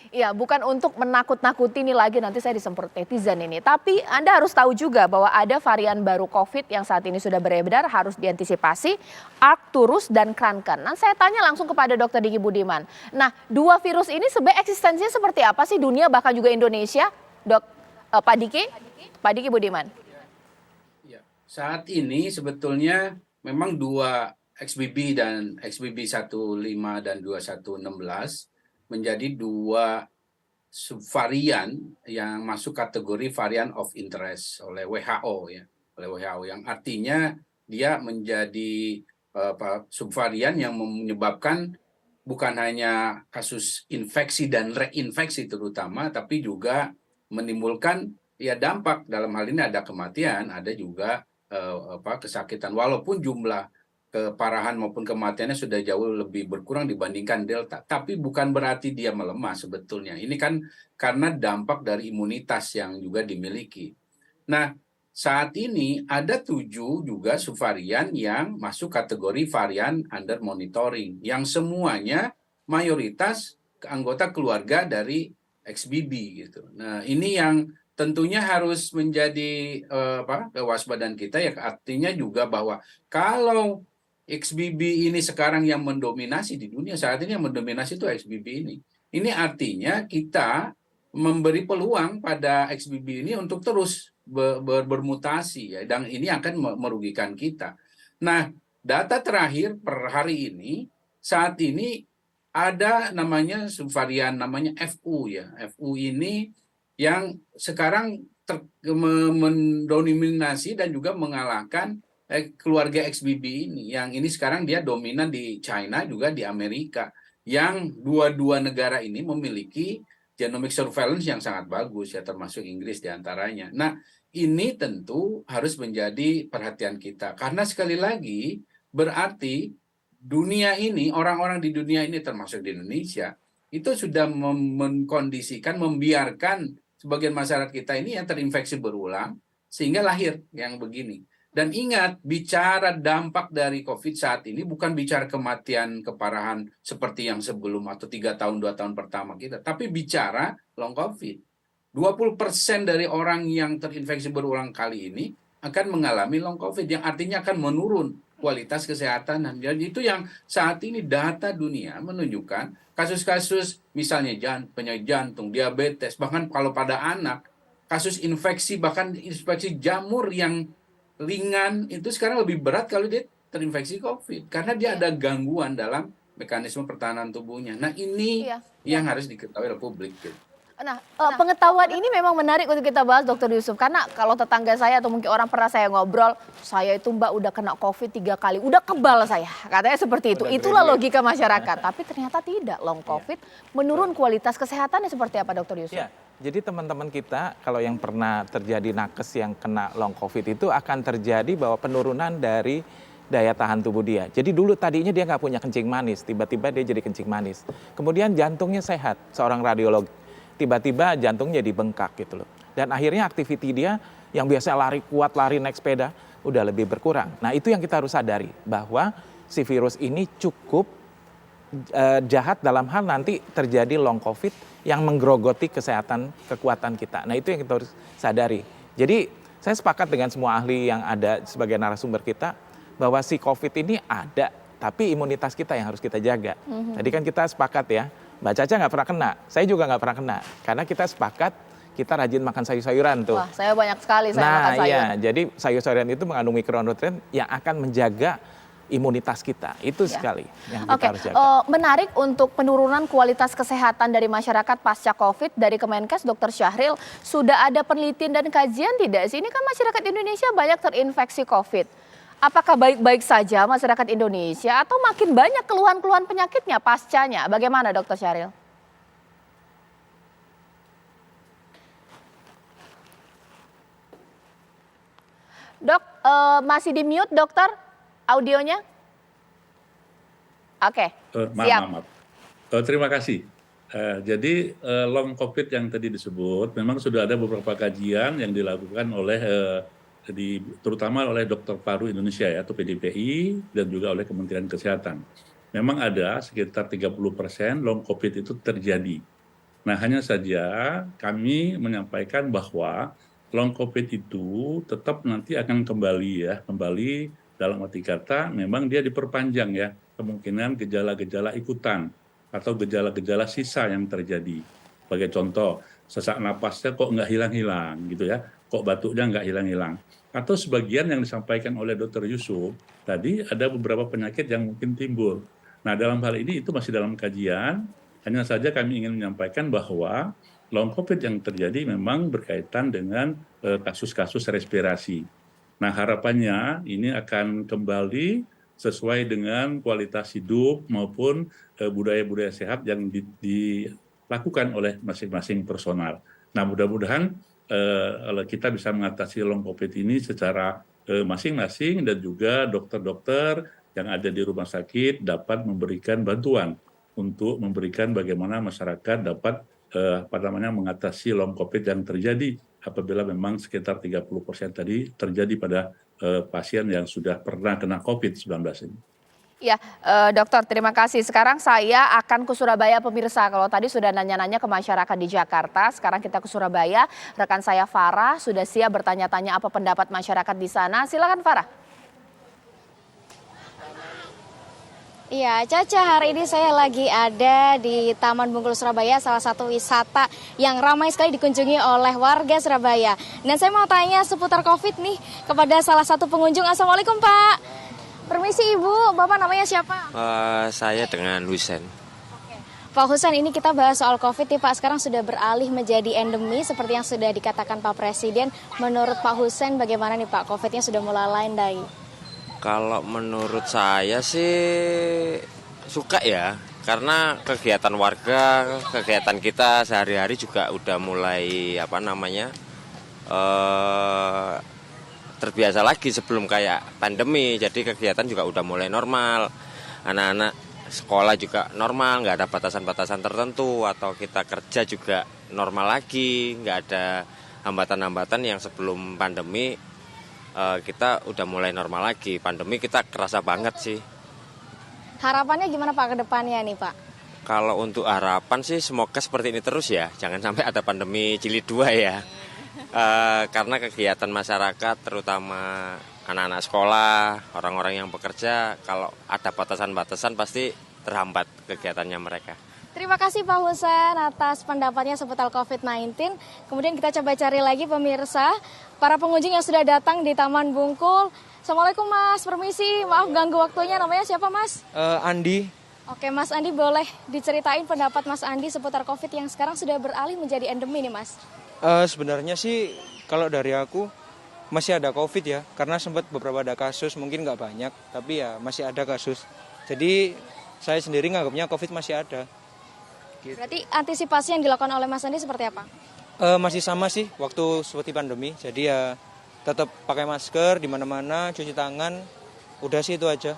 Iya, bukan untuk menakut-nakuti nih lagi nanti saya disemprot netizen ini. Tapi Anda harus tahu juga bahwa ada varian baru COVID yang saat ini sudah beredar harus diantisipasi, Arcturus dan Kranken. Nah, saya tanya langsung kepada Dr. Diki Budiman. Nah, dua virus ini sebenarnya eksistensinya seperti apa sih dunia bahkan juga Indonesia, Pak Diki? Pak Diki Budiman. Ya, saat ini sebetulnya memang dua XBB dan XBB 15 dan 2116 menjadi dua subvarian yang masuk kategori varian of interest oleh WHO ya, oleh WHO yang artinya dia menjadi subvarian yang menyebabkan bukan hanya kasus infeksi dan reinfeksi terutama, tapi juga menimbulkan ya dampak dalam hal ini ada kematian, ada juga kesakitan. Walaupun jumlah keparahan maupun kematiannya sudah jauh lebih berkurang dibandingkan Delta, tapi bukan berarti dia melemah sebetulnya. Ini kan karena dampak dari imunitas yang juga dimiliki. Nah, saat ini ada 7 juga subvarian yang masuk kategori varian under monitoring, yang semuanya mayoritas anggota keluarga dari XBB gitu. Nah, ini yang tentunya harus menjadi kewaspadaan kita ya, artinya juga bahwa kalau XBB ini sekarang yang mendominasi di dunia saat ini, yang mendominasi itu XBB ini. Ini artinya kita memberi peluang pada XBB ini untuk terus bermutasi ya, dan ini akan merugikan kita. Nah, data terakhir per hari ini saat ini ada namanya subvarian namanya FU ya. FU ini yang sekarang mendominasi dan juga mengalahkan keluarga XBB ini, yang ini sekarang dia dominan di China juga di Amerika, yang dua-dua negara ini memiliki genomic surveillance yang sangat bagus ya, termasuk Inggris diantaranya. Nah, ini tentu harus menjadi perhatian kita karena sekali lagi berarti dunia ini, orang-orang di dunia ini termasuk di Indonesia itu sudah mengkondisikan, membiarkan sebagian masyarakat kita ini yang terinfeksi berulang sehingga lahir yang begini. Dan ingat, bicara dampak dari COVID saat ini bukan bicara kematian, keparahan seperti yang sebelum atau 3 tahun, 2 tahun pertama kita, tapi bicara long COVID. 20% dari orang yang terinfeksi berulang kali ini akan mengalami long COVID, yang artinya akan menurun kualitas kesehatan. Jadi itu yang saat ini data dunia menunjukkan kasus-kasus misalnya penyakit jantung, diabetes, bahkan kalau pada anak, kasus infeksi, bahkan infeksi jamur yang ringan itu sekarang lebih berat kalau dia terinfeksi COVID karena dia ada gangguan dalam mekanisme pertahanan tubuhnya. Nah, ini yang harus diketahui oleh publik. Nah, pengetahuan ini memang menarik untuk kita bahas, Dr. Yusuf. Karena kalau tetangga saya atau mungkin orang pernah saya ngobrol, saya itu Mbak udah kena COVID 3 kali, udah kebal saya. Katanya seperti itu. Itulah logika masyarakat. Tapi ternyata tidak, long COVID menurun kualitas kesehatannya seperti apa, Dr. Yusuf? Ya, jadi teman-teman kita kalau yang pernah terjadi nakes yang kena long COVID itu akan terjadi bahwa penurunan dari daya tahan tubuh dia. Jadi dulu tadinya dia nggak punya kencing manis, tiba-tiba dia jadi kencing manis. Kemudian jantungnya sehat, seorang radiolog. Tiba-tiba jantungnya jadi bengkak gitu loh. Dan akhirnya aktiviti dia yang biasa lari kuat, lari naik sepeda, udah lebih berkurang. Nah, itu yang kita harus sadari, bahwa si virus ini cukup jahat dalam hal nanti terjadi long COVID yang menggerogoti kesehatan, kekuatan kita. Nah, itu yang kita harus sadari. Jadi saya sepakat dengan semua ahli yang ada sebagai narasumber kita, bahwa si COVID ini ada, tapi imunitas kita yang harus kita jaga. Tadi kan kita sepakat ya, Mbak Caca nggak pernah kena, saya juga nggak pernah kena. Karena kita sepakat, kita rajin makan sayur-sayuran tuh. Wah, saya banyak sekali saya makan sayur. Iya, jadi sayur-sayuran itu mengandung mikronutrien yang akan menjaga imunitas kita. Itu sekali yang kita harus jaga. Menarik untuk penurunan kualitas kesehatan dari masyarakat pasca COVID dari Kemenkes, Dr. Syahril. Sudah ada penelitian dan kajian tidak sih? Ini kan masyarakat Indonesia banyak terinfeksi COVID. Apakah baik-baik saja masyarakat Indonesia atau makin banyak keluhan-keluhan penyakitnya pascanya? Bagaimana, Dr. Syahril? Dok, masih di mute, dokter, audionya? Oke, siap. Maaf. Terima kasih. Jadi long COVID yang tadi disebut, memang sudah ada beberapa kajian yang dilakukan oleh terutama oleh Dokter Paru Indonesia ya, atau PDPI, dan juga oleh Kementerian Kesehatan. Memang ada sekitar 30% long COVID itu terjadi. Nah, hanya saja kami menyampaikan bahwa long COVID itu tetap nanti akan kembali dalam arti kata memang dia diperpanjang ya, kemungkinan gejala-gejala ikutan atau gejala-gejala sisa yang terjadi. Sebagai contoh, sesak napasnya kok nggak hilang-hilang gitu ya, kok batuknya nggak hilang-hilang. Atau sebagian yang disampaikan oleh Dr. Yusuf, tadi ada beberapa penyakit yang mungkin timbul. Nah, dalam hal ini itu masih dalam kajian, hanya saja kami ingin menyampaikan bahwa long COVID yang terjadi memang berkaitan dengan kasus-kasus respirasi. Nah, harapannya ini akan kembali sesuai dengan kualitas hidup maupun budaya-budaya sehat yang dilakukan oleh masing-masing personal. Nah, mudah-mudahan kita bisa mengatasi long COVID ini secara masing-masing dan juga dokter-dokter yang ada di rumah sakit dapat memberikan bantuan untuk memberikan bagaimana masyarakat dapat mengatasi long COVID yang terjadi apabila memang sekitar 30% tadi terjadi pada pasien yang sudah pernah kena COVID-19 ini. Ya, dokter, terima kasih. Sekarang saya akan ke Surabaya pemirsa. Kalau tadi sudah nanya-nanya ke masyarakat di Jakarta, sekarang kita ke Surabaya. Rekan saya Farah sudah siap bertanya-tanya apa pendapat masyarakat di sana. Silakan Farah. Iya, Caca, hari ini saya lagi ada di Taman Bungkul Surabaya, salah satu wisata yang ramai sekali dikunjungi oleh warga Surabaya. Dan saya mau tanya seputar COVID nih kepada salah satu pengunjung. Assalamualaikum Pak. Permisi Ibu, Bapak namanya siapa? Saya dengan Husen. Pak Husen, ini kita bahas soal COVID nih Pak. Sekarang sudah beralih menjadi endemi seperti yang sudah dikatakan Pak Presiden. Menurut Pak Husen bagaimana nih Pak, COVID-nya sudah mulai landai? Kalau menurut saya sih suka ya, karena kegiatan warga, kegiatan kita sehari-hari juga udah mulai terbiasa lagi sebelum kayak pandemi. Jadi kegiatan juga udah mulai normal, anak-anak sekolah juga normal, nggak ada batasan-batasan tertentu, atau kita kerja juga normal lagi, nggak ada hambatan-hambatan yang sebelum pandemi. Kita udah mulai normal lagi. Pandemi kita kerasa banget sih. Harapannya gimana Pak ke depannya nih Pak? Kalau untuk harapan sih semoga seperti ini terus ya. Jangan sampai ada pandemi jilid 2 ya. Karena kegiatan masyarakat terutama anak-anak sekolah, orang-orang yang bekerja, kalau ada batasan-batasan pasti terhambat kegiatannya mereka. Terima kasih Pak Husen atas pendapatnya seputar COVID-19. Kemudian kita coba cari lagi pemirsa, para pengunjung yang sudah datang di Taman Bungkul. Assalamualaikum Mas, permisi, maaf ganggu waktunya, namanya siapa Mas? Andi. Oke Mas Andi, boleh diceritain pendapat Mas Andi seputar COVID yang sekarang sudah beralih menjadi endemi nih Mas? Sebenarnya sih kalau dari aku masih ada COVID ya, karena sempat beberapa ada kasus, mungkin nggak banyak, tapi ya masih ada kasus. Jadi saya sendiri nganggapnya COVID masih ada. Berarti antisipasi yang dilakukan oleh Mas Andi seperti apa? Masih sama sih waktu seperti pandemi, jadi ya tetap pakai masker di mana-mana, cuci tangan, udah sih itu aja.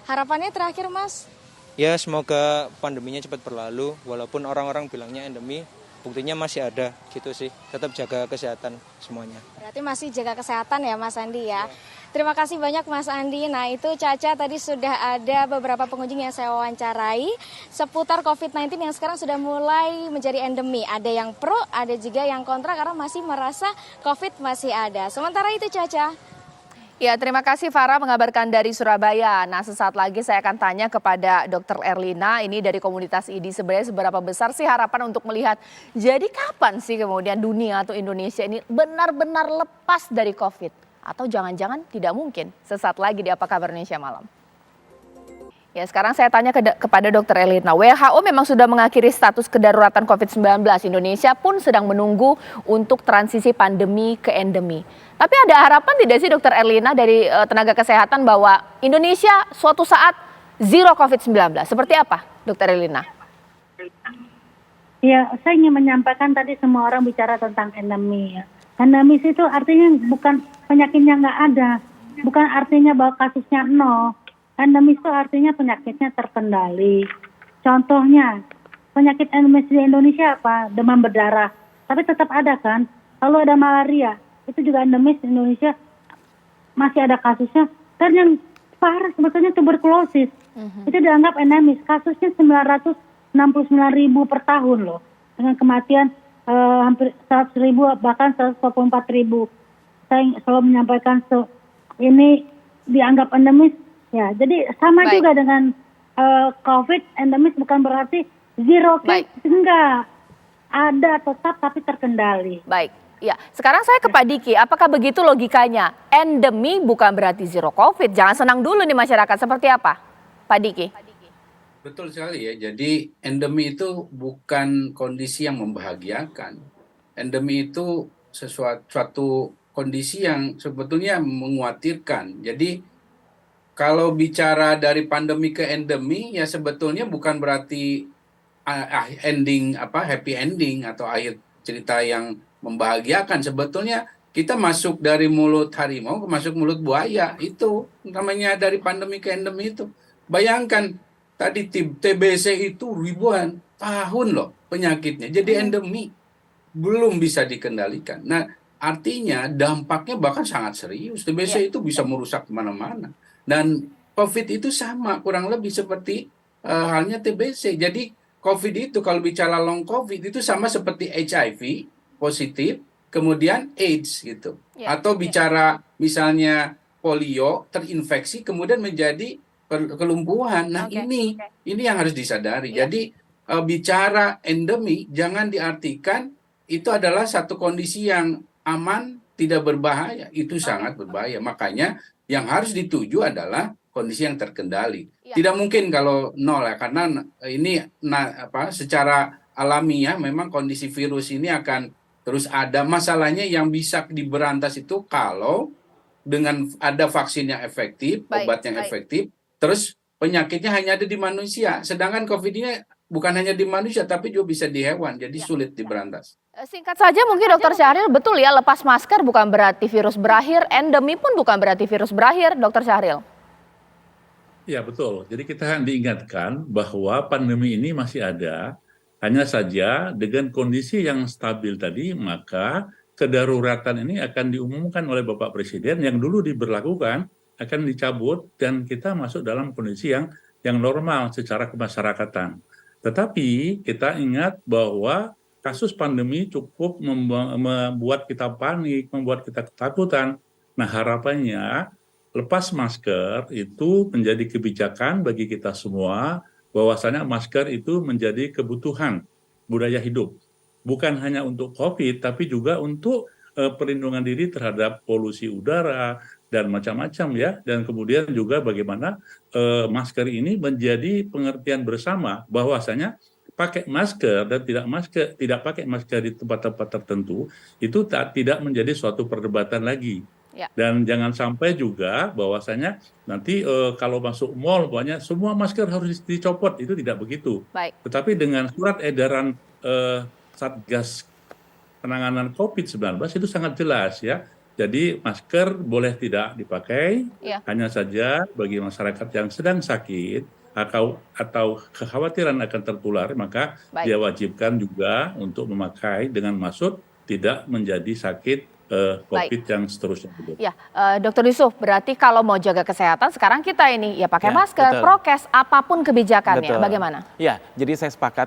Harapannya terakhir Mas? Ya semoga pandeminya cepat berlalu, walaupun orang-orang bilangnya endemi, buktinya masih ada gitu sih. Tetap jaga kesehatan semuanya. Berarti masih jaga kesehatan ya Mas Andi ya. Terima kasih banyak Mas Andi. Nah itu Caca tadi sudah ada beberapa pengunjung yang saya wawancarai seputar COVID-19 yang sekarang sudah mulai menjadi endemi. Ada yang pro, ada juga yang kontra karena masih merasa COVID masih ada. Sementara itu Caca. Ya, terima kasih Farah mengabarkan dari Surabaya. Nah, sesaat lagi saya akan tanya kepada Dr. Erlina, ini dari komunitas IDI, sebenarnya seberapa besar sih harapan untuk melihat jadi kapan sih kemudian dunia atau Indonesia ini benar-benar lepas dari COVID? Atau jangan-jangan tidak mungkin? Sesaat lagi di Apa Kabar Indonesia Malam. Ya, sekarang saya tanya kepada Dr. Erlina. WHO memang sudah mengakhiri status kedaruratan COVID-19. Indonesia pun sedang menunggu untuk transisi pandemi ke endemi. Tapi ada harapan tidak sih Dr. Erlina dari tenaga kesehatan bahwa Indonesia suatu saat zero COVID-19? Seperti apa Dr. Erlina? Ya, saya ingin menyampaikan tadi semua orang bicara tentang endemi. Ya. Endemi itu artinya bukan penyakitnya nggak ada. Bukan artinya bahwa kasusnya nol. Endemis itu artinya penyakitnya terkendali. Contohnya, penyakit endemis di Indonesia apa? Demam berdarah. Tapi tetap ada kan? Lalu ada malaria. Itu juga endemis di Indonesia. Masih ada kasusnya. Dan yang parah sebetulnya tuberkulosis. Itu dianggap endemis. Kasusnya 969.000 per tahun loh. dengan kematian hampir 100.000 bahkan 124.000. Saya selalu menyampaikan ini dianggap endemis ya. Jadi sama Baik. juga dengan COVID, endemis bukan berarti zero case, enggak. Ada tetap tapi terkendali. Baik. Ya, sekarang saya ke Pak Diki. Apakah begitu logikanya? Endemi bukan berarti zero COVID. Jangan senang dulu nih masyarakat. Seperti apa, Pak Diki? Betul sekali ya. Jadi endemi itu bukan kondisi yang membahagiakan. Endemi itu suatu kondisi yang sebetulnya mengkhawatirkan. Jadi kalau bicara dari pandemi ke endemi ya sebetulnya bukan berarti happy ending atau akhir cerita yang membahagiakan. Sebetulnya kita masuk dari mulut harimau ke masuk mulut buaya. Itu namanya dari pandemi ke endemi itu. Bayangkan tadi TBC itu ribuan tahun loh penyakitnya. Jadi endemi belum bisa dikendalikan. Nah, artinya dampaknya bahkan sangat serius. TBC itu bisa merusak kemana-mana. Dan COVID itu sama, kurang lebih seperti halnya TBC. Jadi COVID itu kalau bicara long COVID itu sama seperti HIV positif, kemudian AIDS gitu. Atau bicara misalnya polio terinfeksi kemudian menjadi kelumpuhan. Nah ini yang harus disadari. Jadi bicara endemi jangan diartikan itu adalah satu kondisi yang aman, tidak berbahaya. Itu sangat berbahaya. Makanya yang harus dituju adalah kondisi yang terkendali. Tidak mungkin kalau nol ya, karena ini secara alamiah memang kondisi virus ini akan terus ada. Masalahnya yang bisa diberantas itu kalau dengan ada vaksin yang efektif, obat yang efektif, terus penyakitnya hanya ada di manusia. Sedangkan COVID ini bukan hanya di manusia, tapi juga bisa di hewan, jadi sulit diberantas. Singkat saja mungkin Dr. Syahril, betul ya lepas masker bukan berarti virus berakhir, endemi pun bukan berarti virus berakhir, Dr. Syahril. Ya betul, jadi kita diingatkan bahwa pandemi ini masih ada, hanya saja dengan kondisi yang stabil tadi, maka kedaruratan ini akan diumumkan oleh Bapak Presiden yang dulu diberlakukan, akan dicabut dan kita masuk dalam kondisi yang normal secara kemasyarakatan. Tetapi kita ingat bahwa kasus pandemi cukup membuat kita panik, membuat kita ketakutan. Nah harapannya lepas masker itu menjadi kebijakan bagi kita semua, bahwasanya masker itu menjadi kebutuhan budaya hidup. Bukan hanya untuk COVID, tapi juga untuk perlindungan diri terhadap polusi udara, dan macam-macam ya. Dan kemudian juga bagaimana masker ini menjadi pengertian bersama, bahwasanya pakai masker dan tidak pakai masker di tempat-tempat tertentu itu tidak menjadi suatu perdebatan lagi. Dan jangan sampai juga bahwasanya nanti kalau masuk mall pokoknya semua masker harus dicopot, itu tidak begitu. Tetapi dengan surat edaran Satgas penanganan COVID-19 itu sangat jelas ya. Jadi masker boleh tidak dipakai, hanya saja bagi masyarakat yang sedang sakit atau kekhawatiran akan tertular, maka dia wajibkan juga untuk memakai dengan maksud tidak menjadi sakit COVID yang seterusnya. Ya, Dr. Yusuf, berarti kalau mau jaga kesehatan sekarang kita ini ya pakai masker, prokes, apapun kebijakannya, bagaimana? Ya, jadi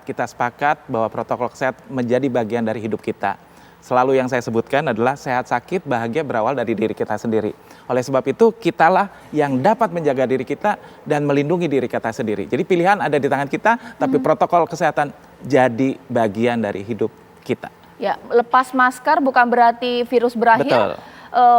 kita sepakat bahwa protokol kesehatan menjadi bagian dari hidup kita. Selalu yang saya sebutkan adalah sehat sakit bahagia berawal dari diri kita sendiri. Oleh sebab itu kitalah yang dapat menjaga diri kita dan melindungi diri kita sendiri. Jadi pilihan ada di tangan kita, tapi protokol kesehatan jadi bagian dari hidup kita. Ya, lepas masker bukan berarti virus berakhir. Betul.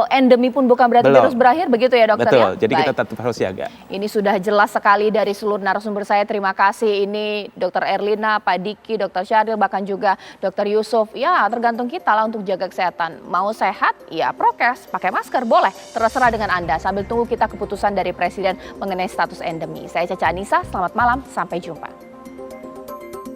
Endemi pun bukan berarti virus berakhir, begitu ya dokter? Betul, ya? jadi kita tetap harus jaga. Ini sudah jelas sekali dari seluruh narasumber saya, terima kasih. Ini Dr. Erlina, Pak Diki, Dr. Syahril, bahkan juga Dr. Yusuf. Ya tergantung kita lah untuk jaga kesehatan. Mau sehat, ya prokes, pakai masker, boleh. Terserah dengan Anda, sambil tunggu kita keputusan dari Presiden mengenai status endemi. Saya Caca Anissa, selamat malam, sampai jumpa.